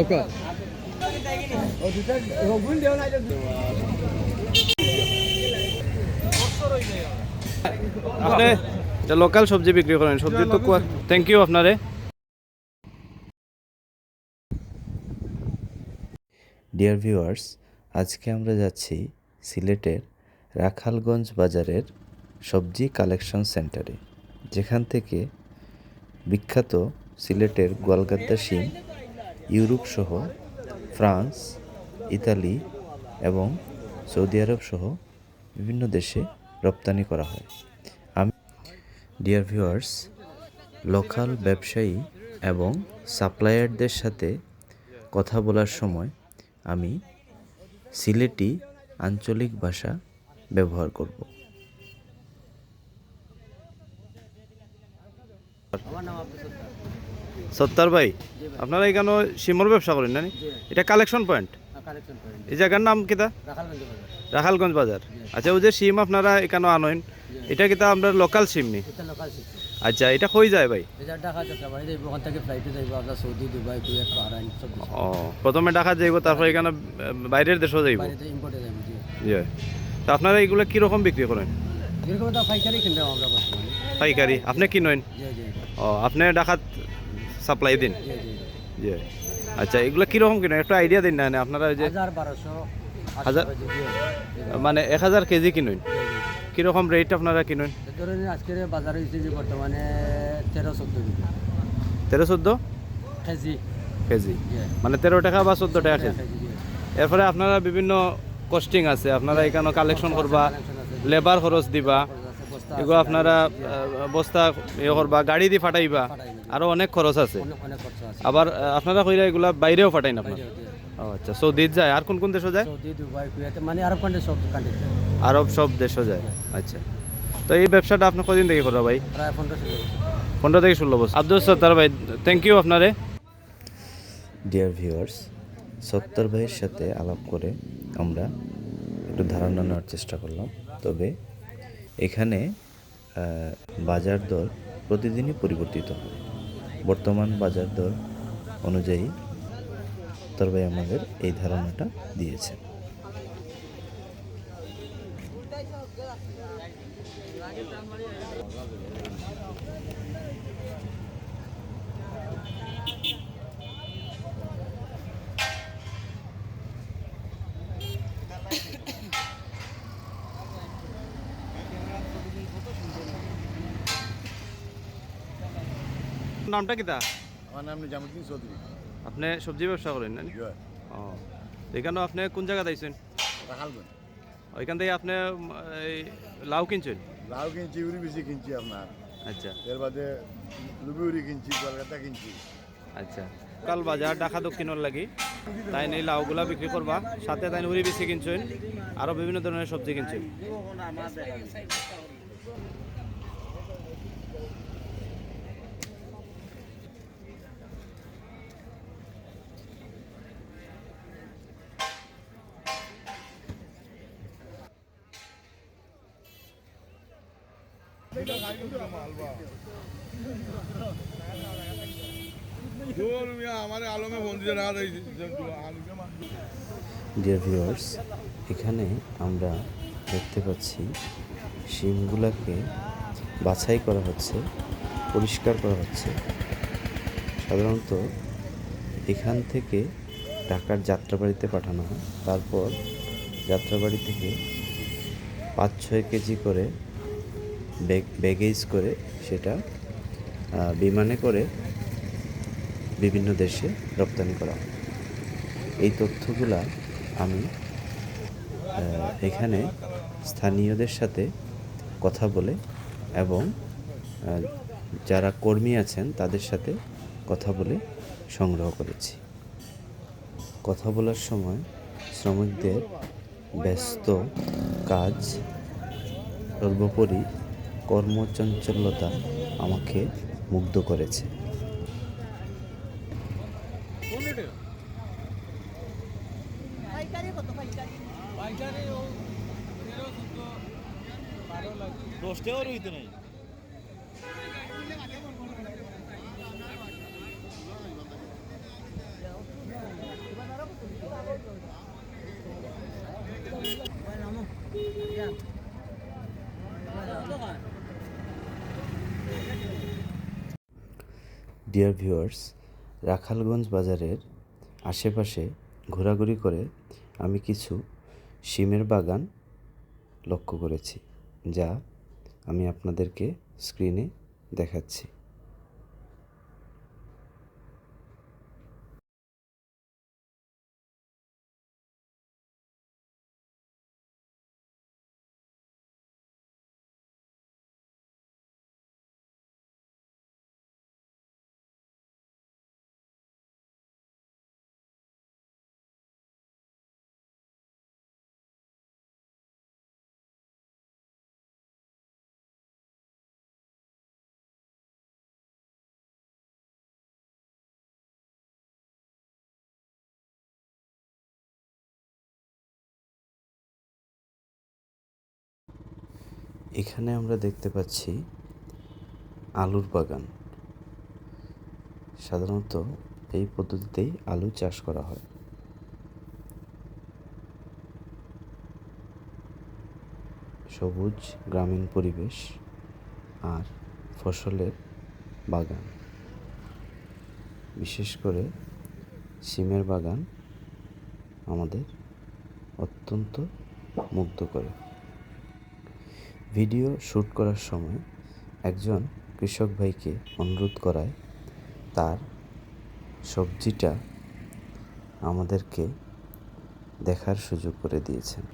ওকে আপনি এটা লোকাল সবজি বিক্রি করেন, সবজি তো থ্যাংক ইউ আপনারে। ডিয়ার ভিউয়ার্স, আজকে আমরা যাচ্ছি সিলেটের রাখালগঞ্জ বাজারের সবজি কালেকশন সেন্টারে, যেখান থেকে বিখ্যাত সিলেটের গোয়ালগাদ্দা শিম ইউরোপ সহ ফ্রান্স, ইতালি এবং সৌদি আরব সহ বিভিন্ন দেশে রপ্তানি করা হয়। ডিয়ার ভিউয়ার্স, লোকাল ব্যবসায়ী এবং সাপ্লায়ারদের সাথে কথা বলার সময় আমি সিলেটি আঞ্চলিক ভাষা ব্যবহার করব। সত্তার ভাই, আপনারা এখানে সিমর ব্যবসা করেন না? এটা কালেকশন পয়েন্ট, এই জায়গার নাম কিতা? রাখালগঞ্জ বাজার। আচ্ছা, ওই যে সিম আপনারা এখানে আনেন, এটা কিতা আমরা লোকাল সিম নি? আচ্ছা, এটা কই যায় ভাই? ও, প্রথমে ঢাকা যাইব, তারপর এখানে বাইরের দেশও যাইব। তা আপনারা এইগুলো কিরকম বিক্রি করেন? পাইকারি আপনি কিনেন? ও, আপনি ঢাকা সাপ্লাই দিন? জি। আচ্ছা, এগুলো কিরকম কিনেন একটু আইডিয়া দিন না আপনারা? ওই যে 1000 মানে 1000 কেজি কিনেন, কিরকম রেট আপনারা কিনেন? ধরেন আজকের বাজারে হিসেবে বর্তমানে 13-14 কেজি, মানে 13 টাকা বা 14 টাকা কেজি। এরপরে আপনারা বিভিন্ন কস্টিং আছে, আপনারা এখানে কালেকশন করবা, লেবার খরচ দিবা, এগুলো আপনারা বস্তা ইয়ে করবা, গাড়ি দিয়ে ফাটাইবা, আরো অনেক খরচ আছে। আবার আপনারা কইরা এগুলা বাইরেও ফাটাই না আপনারা? ও আচ্ছা, সৌদি যায়, আর কোন কোন দেশে যায়? মানে আরব সব দেশে যায়। আচ্ছা, তো এই ব্যবসাটা আপনি কদিন থেকে করা ভাই? প্রায় 15 থেকে 16 বছর। আব্দুল সত্তার ভাই, থ্যাংক ইউ আপনারে। ডিয়ার ভিউয়ার্স, সত্তর ভাইয়ের সাথে আলাপ করে আমরা একটু ধারণা নেওয়ার চেষ্টা করলাম। তবে এখানে বাজার দর প্রতিদিনই পরিবর্তিত হয়। বর্তমান বাজার দর অনুযায়ী সত্তর ভাই আমাদের এই ধারণাটা দিয়েছেন। নামটা কিতা? আমার নাম নিজামুদ্দিন চৌধুরী। আপনি সবজি ব্যবসা করেন না? ও, এখানে আপনি কোন জায়গায় আইছেন? রাখালগঞ্জ। ওইখান থেকে আপনি এই লাউ কিনছেন? লাউ কিনছি, উড়ি বেশি কিনছি আপনার। আচ্ছা, এর বাদে লুবি উড়ি কিনছি, কলকাতা কিনছি। আচ্ছা। কাল বাজার ঢাকা দক্ষিণর লাগি তাই এই লাউগুলা বিক্রি করবা, সাথে তাই উড়ি বেশি কিনছেন, আরো বিভিন্ন ধরনের সবজি কিনছেন। ডিয়ার ভিউয়ার্স, এখানে আমরা দেখতে পাচ্ছি শিমগুলাকে বাছাই করা হচ্ছে, পরিষ্কার করা হচ্ছে। সাধারণত এখান থেকে ঢাকার যাত্রাবাড়িতে পাঠানো হয়, তারপর যাত্রাবাড়ি থেকে 5-6 কেজি করে ব্যাগেজ করে সেটা বিমানে করে বিভিন্ন দেশে রপ্তানি করা হয়। এই তথ্যগুলা আমি এখানে স্থানীয়দের সাথে কথা বলে এবং যারা কর্মী আছেন তাদের সাথে কথা বলে সংগ্রহ করেছি। কথা বলার সময় শ্রমিকদের ব্যস্ত কাজ, সর্বোপরি কর্মচঞ্চলতা আমাকে মুগ্ধ করেছে। ডিয়ার ভিউয়ার্স, রাখালগঞ্জ বাজারের আশেপাশে ঘোরাঘুরি করে আমি কিছু শিমের বাগান লক্ষ্য করেছি, যা আমি আপনাদেরকে স্ক্রিনে দেখাচ্ছি। এখানে আমরা দেখতে পাচ্ছি আলুর বাগান। সাধারণত এই পদ্ধতিতেই আলু চাষ করা হয়। সবুজ গ্রামীণ পরিবেশ আর ফসলের বাগান, বিশেষ করে সিমের বাগান আমাদের অত্যন্ত মুগ্ধ করে। ভিডিও শ্যুট করার সময় একজন কৃষক ভাইকে অনুরোধ করায় তার সবজিটা আমাদেরকে দেখার সুযোগ করে দিয়েছেন।